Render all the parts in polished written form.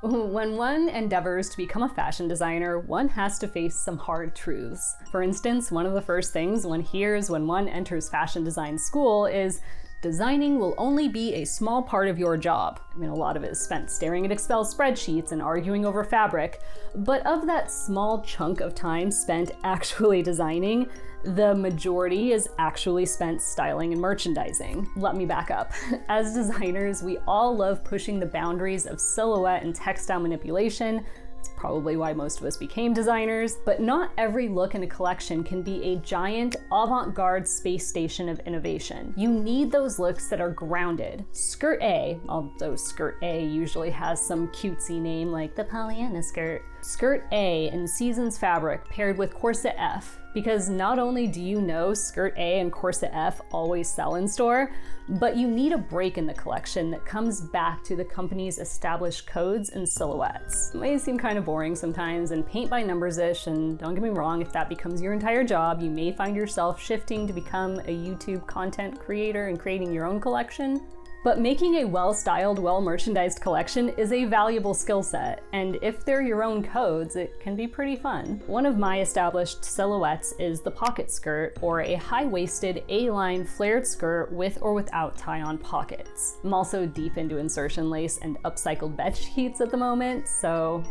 When one endeavors to become a fashion designer, one has to face some hard truths. For instance, one of the first things one hears when one enters fashion design school is designing will only be a small part of your job. I mean, a lot of it is spent staring at Excel spreadsheets and arguing over fabric, but of that small chunk of time spent actually designing, the majority is actually spent styling and merchandising. Let me back up. As designers, we all love pushing the boundaries of silhouette and textile manipulation. It's probably why most of us became designers, but not every look in a collection can be a giant avant-garde space station of innovation. You need those looks that are grounded. Skirt A, although skirt A usually has some cutesy name like the Pollyanna skirt. Skirt A in Seasons fabric paired with Corset F, because not only do you know Skirt A and Corset F always sell in store, but you need a break in the collection that comes back to the company's established codes and silhouettes. It may seem kind of boring sometimes and paint by numbers-ish, and don't get me wrong, if that becomes your entire job, you may find yourself shifting to become a YouTube content creator and creating your own collection. But making a well-styled, well-merchandised collection is a valuable skill set, and if they're your own codes, it can be pretty fun. One of my established silhouettes is the pocket skirt, or a high-waisted A-line flared skirt with or without tie-on pockets. I'm also deep into insertion lace and upcycled bedsheets at the moment, so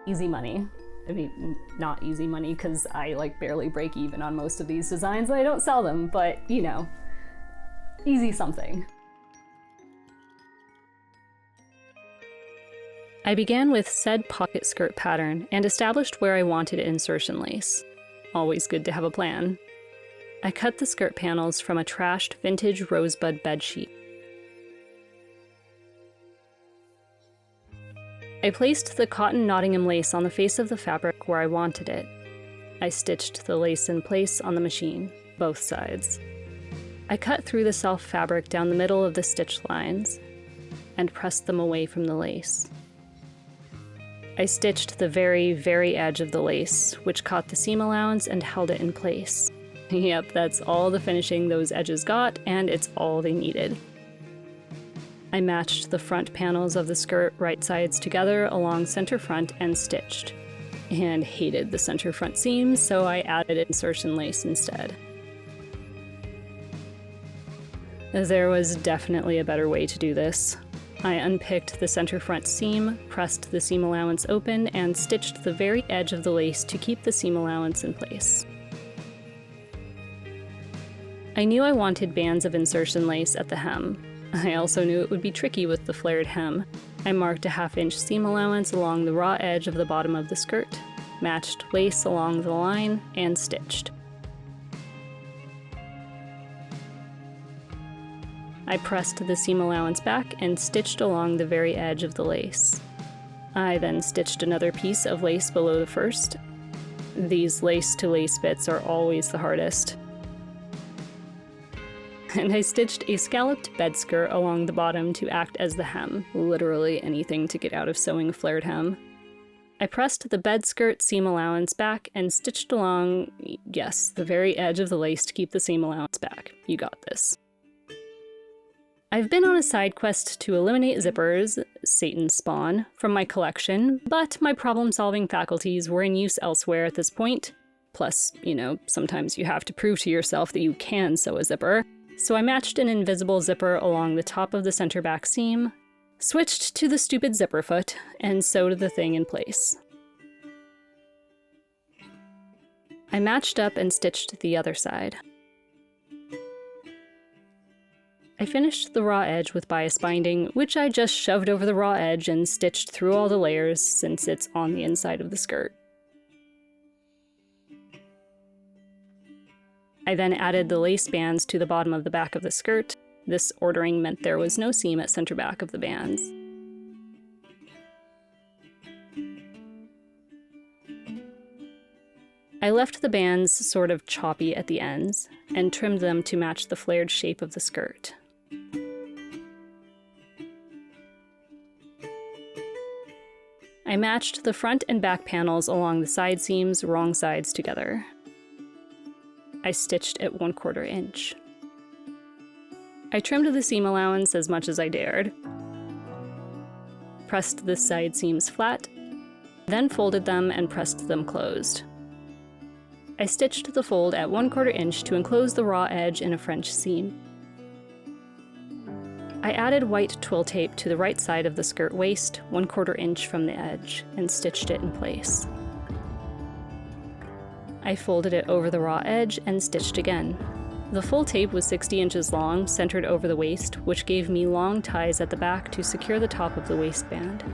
easy money. I mean, not easy money, because I barely break even on most of these designs and I don't sell them, but you know, easy something. I began with said pocket skirt pattern and established where I wanted insertion lace. Always good to have a plan. I cut the skirt panels from a trashed vintage rosebud bedsheet. I placed the cotton Nottingham lace on the face of the fabric where I wanted it. I stitched the lace in place on the machine, both sides. I cut through the self fabric down the middle of the stitch lines and pressed them away from the lace. I stitched the very, very edge of the lace, which caught the seam allowance and held it in place. Yep, that's all the finishing those edges got, and it's all they needed. I matched the front panels of the skirt right sides together along center front and stitched, and hated the center front seams, so I added insertion lace instead. There was definitely a better way to do this. I unpicked the center front seam, pressed the seam allowance open, and stitched the very edge of the lace to keep the seam allowance in place. I knew I wanted bands of insertion lace at the hem. I also knew it would be tricky with the flared hem. I marked a 1/2-inch seam allowance along the raw edge of the bottom of the skirt, matched lace along the line, and stitched. I pressed the seam allowance back and stitched along the very edge of the lace. I then stitched another piece of lace below the first. These lace-to-lace bits are always the hardest. And I stitched a scalloped bed skirt along the bottom to act as the hem. Literally anything to get out of sewing a flared hem. I pressed the bed skirt seam allowance back and stitched along, yes, the very edge of the lace to keep the seam allowance back. You got this. I've been on a side quest to eliminate zippers, Satan's spawn, from my collection, but my problem-solving faculties were in use elsewhere at this point. Plus, you know, sometimes you have to prove to yourself that you can sew a zipper. So I matched an invisible zipper along the top of the center back seam, switched to the stupid zipper foot, and sewed the thing in place. I matched up and stitched the other side. I finished the raw edge with bias binding, which I just shoved over the raw edge and stitched through all the layers since it's on the inside of the skirt. I then added the lace bands to the bottom of the back of the skirt. This ordering meant there was no seam at center back of the bands. I left the bands sort of choppy at the ends and trimmed them to match the flared shape of the skirt. I matched the front and back panels along the side seams, wrong sides together. I stitched at 1/4 inch. I trimmed the seam allowance as much as I dared. pressed the side seams flat, then folded them and pressed them closed. I stitched the fold at 1/4 inch to enclose the raw edge in a French seam. I added white twill tape to the right side of the skirt waist, 1/4 inch from the edge, and stitched it in place. I folded it over the raw edge and stitched again. The full tape was 60 inches long, centered over the waist, which gave me long ties at the back to secure the top of the waistband.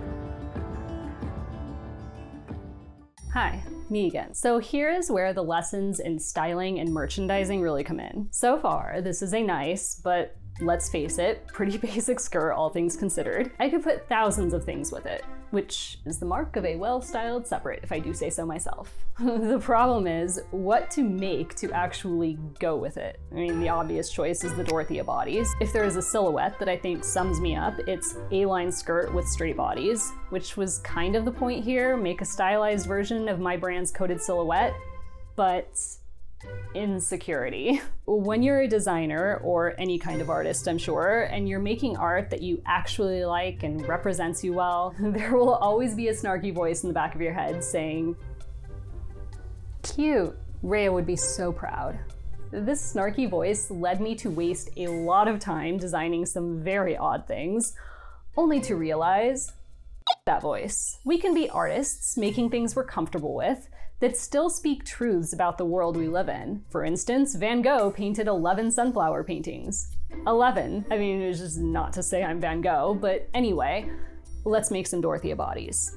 Hi, me again. So here is where the lessons in styling and merchandising really come in. So far, this is a nice, but let's face it, pretty basic skirt, all things considered. I could put thousands of things with it, which is the mark of a well-styled separate, if I do say so myself. The problem is what to make to actually go with it. I mean, the obvious choice is the Dorothea Bodies. If there is a silhouette that I think sums me up, it's A-line skirt with straight bodies, which was kind of the point here, make a stylized version of my brand's coded silhouette, but insecurity. When you're a designer or any kind of artist, I'm sure, and you're making art that you actually like and represents you well, there will always be a snarky voice in the back of your head saying, "Cute." Rhea would be so proud. This snarky voice led me to waste a lot of time designing some very odd things, only to realize that voice. We can be artists making things we're comfortable with that still speak truths about the world we live in. For instance, Van Gogh painted 11 sunflower paintings. 11. I mean, it's just not to say I'm Van Gogh, but anyway, let's make some Dorothea Bodies.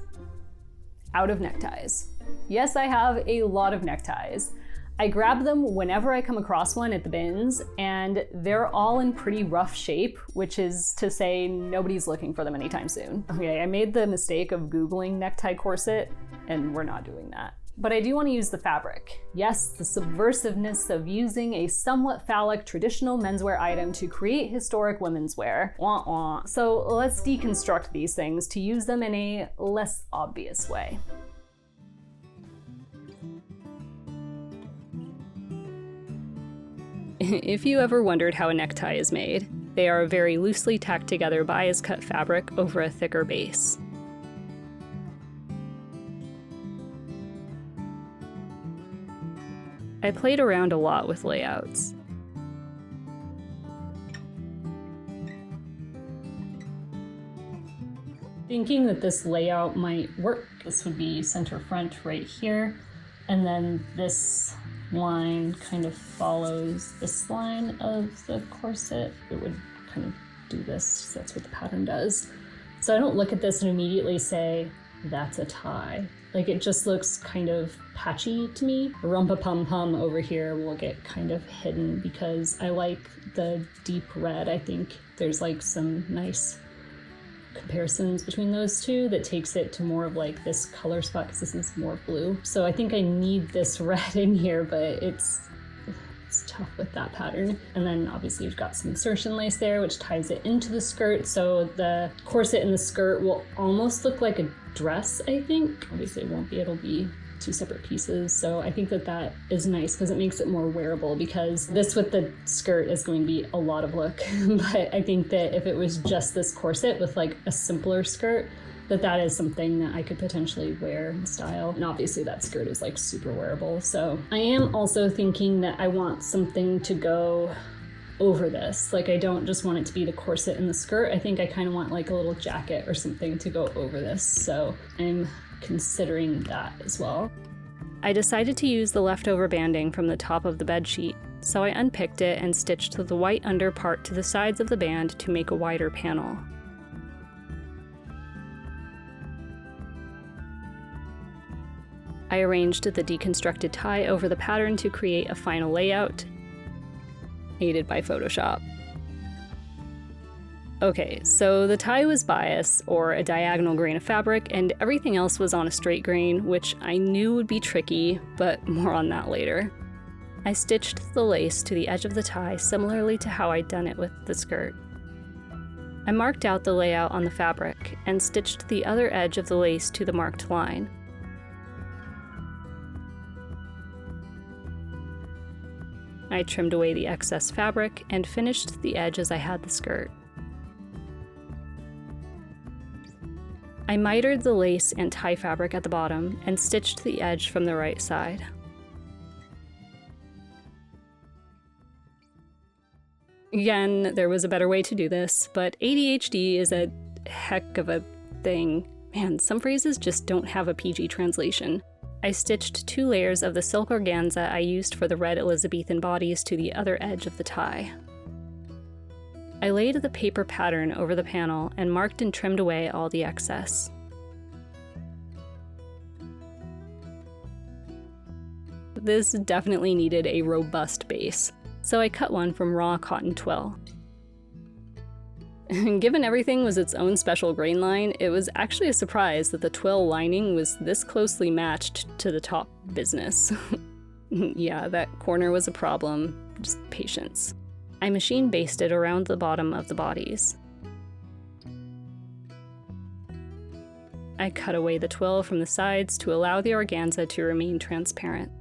Out of neckties. Yes, I have a lot of neckties. I grab them whenever I come across one at the bins, and they're all in pretty rough shape, which is to say nobody's looking for them anytime soon. Okay, I made the mistake of Googling necktie corset, and we're not doing that. But I do want to use the fabric. Yes, the subversiveness of using a somewhat phallic traditional menswear item to create historic women's wear. Wah wah. So let's deconstruct these things to use them in a less obvious way. If you ever wondered how a necktie is made, they are very loosely tacked together bias-cut fabric over a thicker base. I played around a lot with layouts. Thinking that this layout might work, this would be center front right here, and then this line kind of follows this line of the corset. It would kind of do this, that's what the pattern does. So I don't look at this and immediately say, that's a tie. Like, it just looks kind of patchy to me. The rumpa-pum-pum over here will get kind of hidden because I like the deep red. I think there's like some nice comparisons between those two that takes it to more of like this color spot because this is more blue. So I think I need this red in here, but it's tough with that pattern. And then obviously you've got some insertion lace there, which ties it into the skirt. So the corset in the skirt will almost look like a dress, I think. Obviously it won't be, it'll be two separate pieces. So I think that that is nice because it makes it more wearable, because this with the skirt is going to be a lot of look. But I think that if it was just this corset with like a simpler skirt, that is something that I could potentially wear and style. And obviously that skirt is like super wearable. So I am also thinking that I want something to go over this. Like, I don't just want it to be the corset and the skirt. I think I kind of want like a little jacket or something to go over this. So I'm considering that as well. I decided to use the leftover banding from the top of the bedsheet. So I unpicked it and stitched the white under part to the sides of the band to make a wider panel. I arranged the deconstructed tie over the pattern to create a final layout, aided by Photoshop. Okay, so the tie was bias, or a diagonal grain of fabric, and everything else was on a straight grain, which I knew would be tricky, but more on that later. I stitched the lace to the edge of the tie similarly to how I'd done it with the skirt. I marked out the layout on the fabric, and stitched the other edge of the lace to the marked line. I trimmed away the excess fabric and finished the edge as I had the skirt. I mitered the lace and tie fabric at the bottom and stitched the edge from the right side. Again, there was a better way to do this, but ADHD is a heck of a thing. Man, some phrases just don't have a PG translation. I stitched 2 layers of the silk organza I used for the red Elizabethan bodies to the other edge of the tie. I laid the paper pattern over the panel and marked and trimmed away all the excess. This definitely needed a robust base, so I cut one from raw cotton twill. Given everything was its own special grain line, it was actually a surprise that the twill lining was this closely matched to the top business. Yeah, that corner was a problem, just patience. I machine basted around the bottom of the bodies. I cut away the twill from the sides to allow the organza to remain transparent.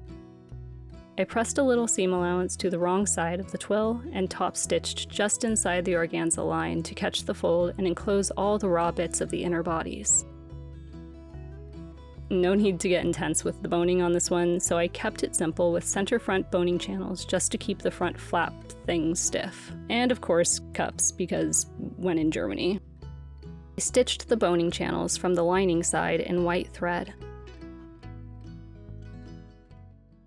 I pressed a little seam allowance to the wrong side of the twill and top stitched just inside the organza line to catch the fold and enclose all the raw bits of the inner bodies. No need to get intense with the boning on this one, so I kept it simple with center front boning channels just to keep the front flap thing stiff. And of course, cups, because when in Germany. I stitched the boning channels from the lining side in white thread.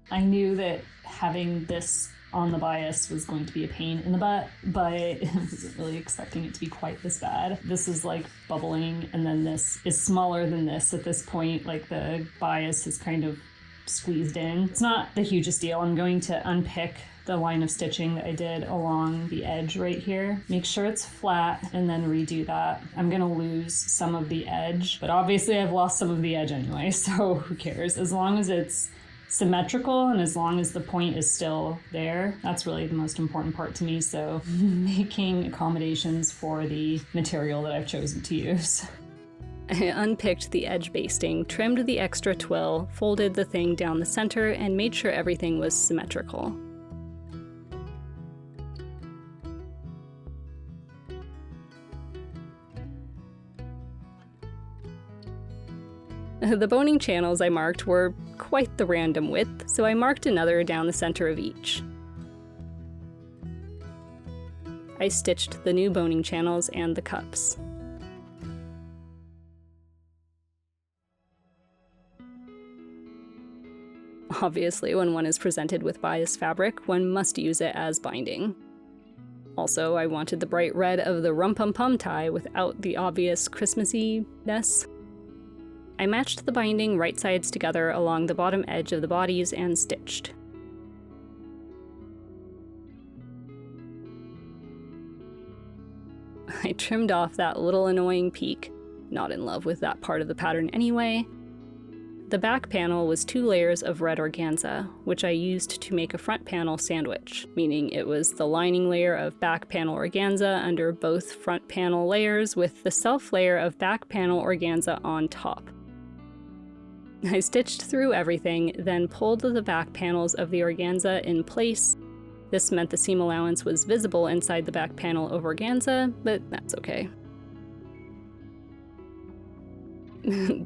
I knew that having this on the bias was going to be a pain in the butt, but I wasn't really expecting it to be quite this bad. This is like bubbling, and then this is smaller than this at this point. Like the bias is kind of squeezed in. It's not the hugest deal. I'm going to unpick the line of stitching that I did along the edge right here. Make sure it's flat and then redo that. I'm gonna lose some of the edge, but obviously I've lost some of the edge anyway, so who cares? As long as it's symmetrical and as long as the point is still there, that's really the most important part to me. So making accommodations for the material that I've chosen to use. I unpicked the edge basting, trimmed the extra twill, folded the thing down the center, and made sure everything was symmetrical. The boning channels I marked were quite the random width, so I marked another down the center of each. I stitched the new boning channels and the cups. Obviously, when one is presented with bias fabric, one must use it as binding. Also, I wanted the bright red of the rum-pum-pum tie without the obvious Christmassy-ness. I matched the binding right sides together along the bottom edge of the bodies and stitched. I trimmed off that little annoying peak, not in love with that part of the pattern anyway. The back panel was 2 layers of red organza, which I used to make a front panel sandwich, meaning it was the lining layer of back panel organza under both front panel layers with the self layer of back panel organza on top. I stitched through everything, then pulled the back panels of the organza in place. This meant the seam allowance was visible inside the back panel of organza, but that's okay.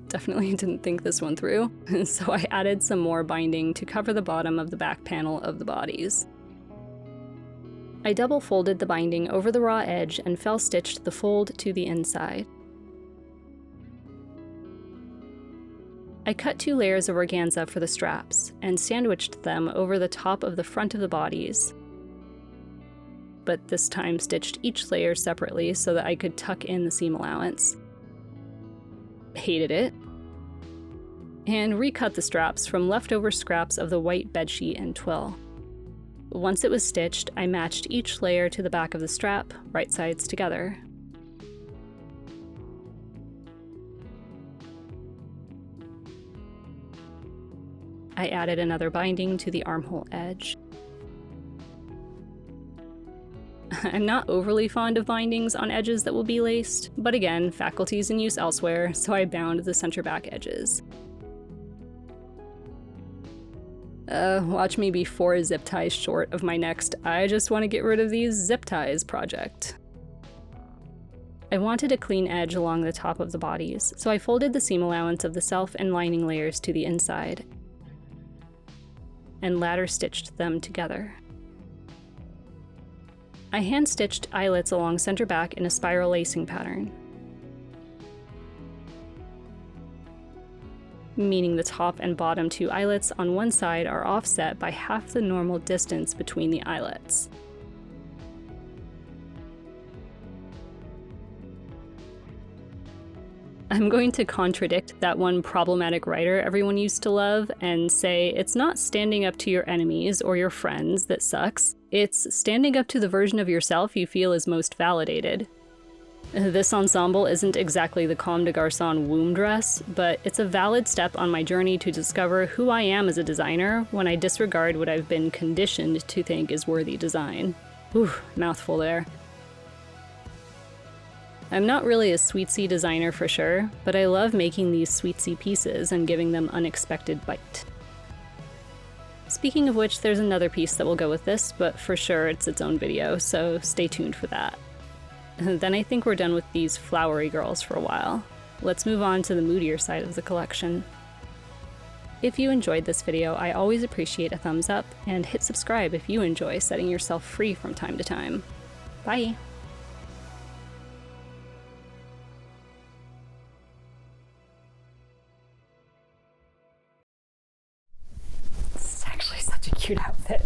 Definitely didn't think this one through, so I added some more binding to cover the bottom of the back panel of the bodies. I double folded the binding over the raw edge and fell stitched the fold to the inside. I cut 2 layers of organza for the straps and sandwiched them over the top of the front of the bodies, but this time stitched each layer separately so that I could tuck in the seam allowance. Hated it. And recut the straps from leftover scraps of the white bedsheet and twill. Once it was stitched, I matched each layer to the back of the strap, right sides together. I added another binding to the armhole edge. I'm not overly fond of bindings on edges that will be laced, but again, faculty's in use elsewhere, so I bound the center back edges. Watch me be 4 zip ties short of my next I just want to get rid of these zip ties project. I wanted a clean edge along the top of the bodies, so I folded the seam allowance of the self and lining layers to the inside, and ladder stitched them together. I hand-stitched eyelets along center back in a spiral lacing pattern, meaning the top and bottom two eyelets on one side are offset by half the normal distance between the eyelets. I'm going to contradict that one problematic writer everyone used to love and say it's not standing up to your enemies or your friends that sucks, it's standing up to the version of yourself you feel is most validated. This ensemble isn't exactly the Comme des Garçons womb dress, but it's a valid step on my journey to discover who I am as a designer when I disregard what I've been conditioned to think is worthy design. Whew, mouthful there. I'm not really a sweetsy designer for sure, but I love making these sweetsy pieces and giving them unexpected bite. Speaking of which, there's another piece that will go with this, but for sure it's its own video, so stay tuned for that. Then I think we're done with these flowery girls for a while. Let's move on to the moodier side of the collection. If you enjoyed this video, I always appreciate a thumbs up, and hit subscribe if you enjoy setting yourself free from time to time. Bye! This is actually such a cute outfit.